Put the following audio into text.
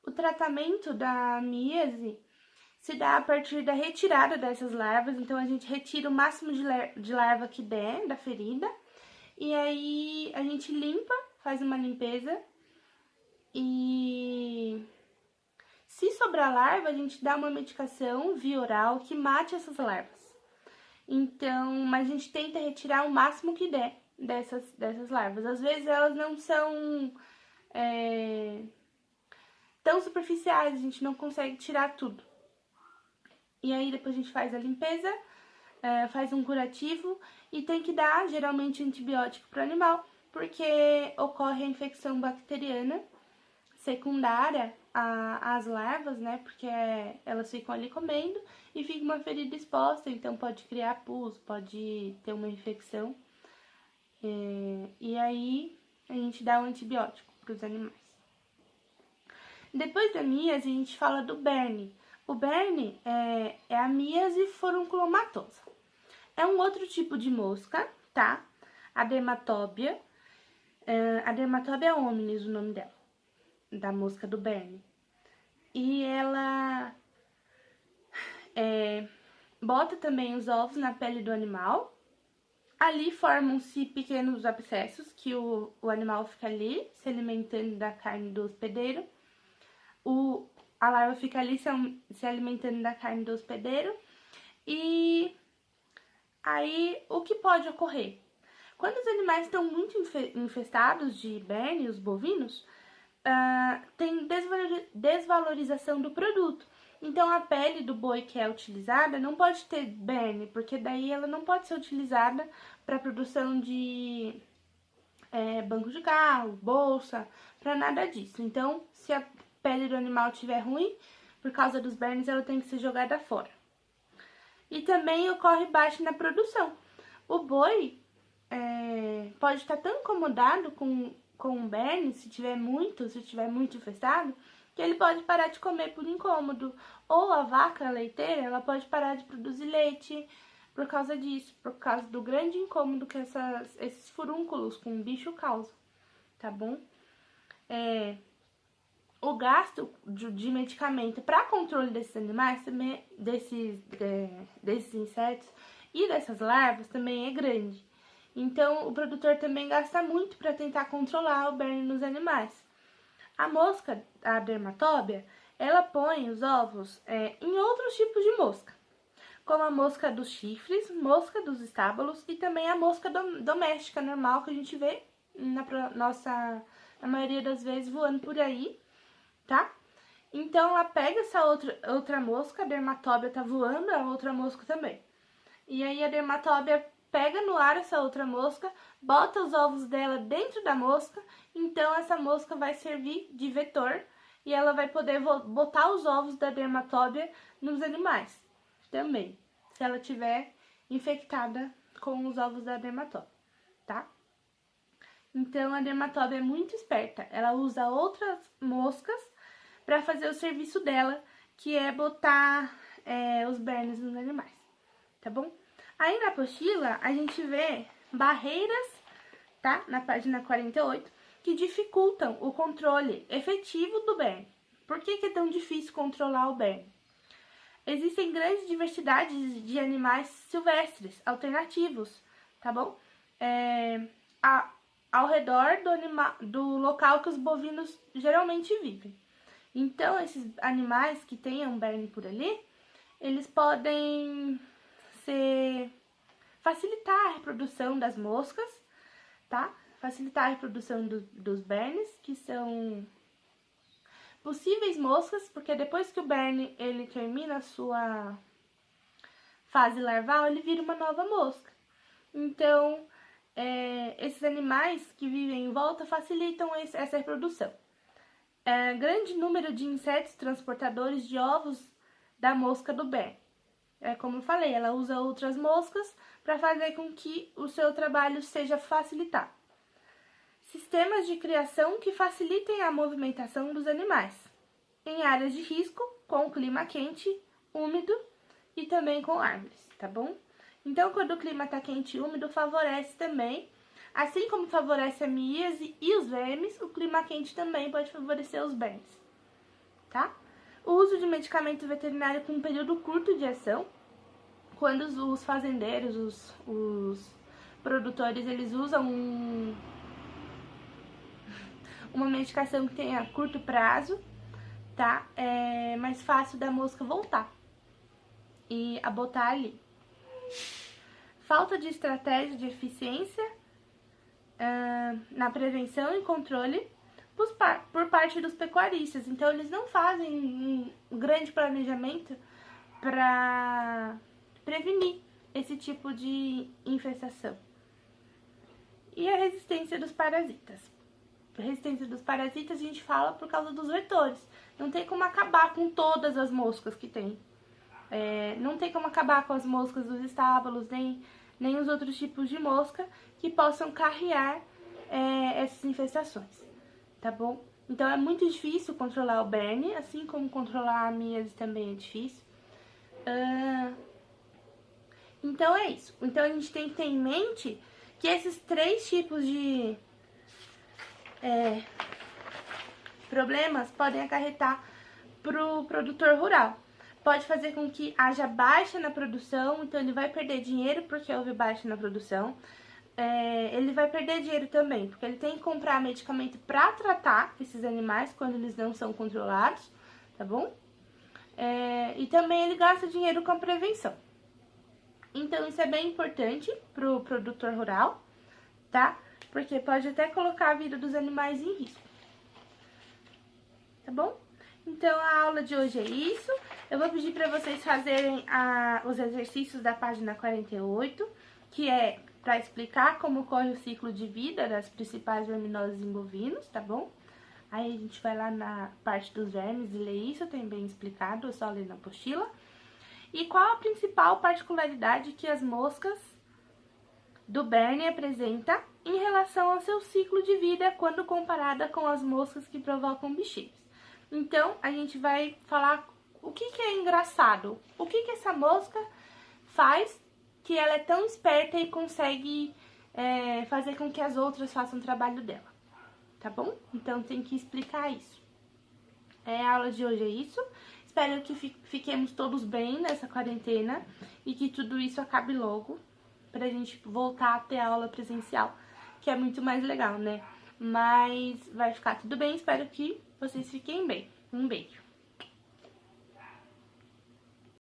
O tratamento da amíase se dá a partir da retirada dessas larvas, então a gente retira o máximo de larva que der da ferida, e aí a gente limpa, faz uma limpeza, e se sobrar larva, a gente dá uma medicação via oral que mate essas larvas. Então, mas a gente tenta retirar o máximo que der dessas larvas. Às vezes elas não são tão superficiais, a gente não consegue tirar tudo. E aí depois a gente faz a limpeza, faz um curativo e tem que dar geralmente antibiótico para o animal, porque ocorre a infecção bacteriana secundária às larvas, né? Porque elas ficam ali comendo e fica uma ferida exposta, então pode criar pus, pode ter uma infecção. E aí a gente dá um antibiótico para os animais. Depois da míase, a gente fala do berne. O berne é a míase furunculomatosa. É um outro tipo de mosca, tá? A dermatóbia. A dermatóbia hominis, o nome dela, da mosca do berne. E ela bota também os ovos na pele do animal. Ali formam-se pequenos abscessos, que o animal fica ali se alimentando da carne do hospedeiro. A larva fica ali se alimentando da carne do hospedeiro. E aí, o que pode ocorrer? Quando os animais estão muito infestados de berne, os bovinos, tem desvalorização do produto. Então, a pele do boi que é utilizada não pode ter berne, porque daí ela não pode ser utilizada para produção de banco de carro, bolsa, para nada disso. Então, se a pele do animal estiver ruim, por causa dos bernes, ela tem que ser jogada fora. E também ocorre baixa na produção. O boi pode estar tão incomodado com o berne, se tiver muito infestado, que ele pode parar de comer por incômodo. Ou a vaca leiteira, ela pode parar de produzir leite por causa disso, por causa do grande incômodo que esses furúnculos com o bicho causam, tá bom? O gasto de medicamento para controle desses animais, também, desses insetos e dessas larvas também é grande. Então, o produtor também gasta muito para tentar controlar o berne nos animais. A mosca, a dermatóbia, ela põe os ovos em outros tipos de mosca, como a mosca dos chifres, mosca dos estábulos e também a mosca doméstica normal que a gente vê na maioria das vezes voando por aí, tá? Então, ela pega essa outra mosca, a dermatóbia tá voando, a outra mosca também. E aí a dermatóbia pega no ar essa outra mosca, bota os ovos dela dentro da mosca, então essa mosca vai servir de vetor e ela vai poder botar os ovos da dermatóbia nos animais também, se ela tiver infectada com os ovos da dermatóbia, tá? Então a dermatóbia é muito esperta, ela usa outras moscas para fazer o serviço dela, que é botar os bernes nos animais, tá bom? Aí na apostila a gente vê barreiras, tá? Na página 48, que dificultam o controle efetivo do berne. Por que é tão difícil controlar o berne? Existem grandes diversidades de animais silvestres, alternativos, tá bom? Ao redor do local que os bovinos geralmente vivem. Então, esses animais que tenham berne por ali, eles podem facilitar a reprodução das moscas, tá? Facilitar a reprodução dos bernes, que são possíveis moscas, porque depois que o berne ele termina a sua fase larval, ele vira uma nova mosca. Então, esses animais que vivem em volta facilitam essa reprodução. Grande número de insetos transportadores de ovos da mosca do berne. Como eu falei, ela usa outras moscas para fazer com que o seu trabalho seja facilitado. Sistemas de criação que facilitem a movimentação dos animais. Em áreas de risco, com clima quente, úmido e também com árvores, tá bom? Então, quando o clima está quente e úmido, favorece também, assim como favorece a míase e os vermes, o clima quente também pode favorecer os bernes, tá? O uso de medicamento veterinário com um período curto de ação, quando os fazendeiros, os produtores, eles usam uma medicação que tenha curto prazo, tá? É mais fácil da mosca voltar e abotar ali. Falta de estratégia de eficiência na prevenção e controle por parte dos pecuaristas. Então, eles não fazem um grande planejamento para prevenir esse tipo de infestação. E a resistência dos parasitas. A resistência dos parasitas a gente fala por causa dos vetores. Não tem como acabar com todas as moscas que tem. Não tem como acabar com as moscas dos estábulos, nem os outros tipos de mosca que possam carrear essas infestações, tá bom? Então é muito difícil controlar o berne, assim como controlar a miase também é difícil. Então é isso. Então a gente tem que ter em mente que esses 3 tipos de problemas podem acarretar para o produtor rural. Pode fazer com que haja baixa na produção, então ele vai perder dinheiro porque houve baixa na produção. Ele vai perder dinheiro também, porque ele tem que comprar medicamento para tratar esses animais quando eles não são controlados, tá bom? E também ele gasta dinheiro com a prevenção. Então isso é bem importante pro produtor rural, tá? Porque pode até colocar a vida dos animais em risco. Tá bom? Então a aula de hoje é isso. Eu vou pedir para vocês fazerem os exercícios da página 48, que é para explicar como ocorre o ciclo de vida das principais verminoses em bovinos, tá bom? Aí a gente vai lá na parte dos vermes e lê isso, tem bem explicado, é só ler na apostila. E qual a principal particularidade que as moscas do berne apresenta em relação ao seu ciclo de vida quando comparada com as moscas que provocam bicheiros. Então, a gente vai falar o que é engraçado, o que essa mosca faz que ela é tão esperta e consegue fazer com que as outras façam o trabalho dela, tá bom? Então, tem que explicar isso. A aula de hoje é isso. Espero que fiquemos todos bem nessa quarentena e que tudo isso acabe logo pra gente voltar a ter aula presencial, que é muito mais legal, né? Mas vai ficar tudo bem, espero que vocês fiquem bem. Um beijo!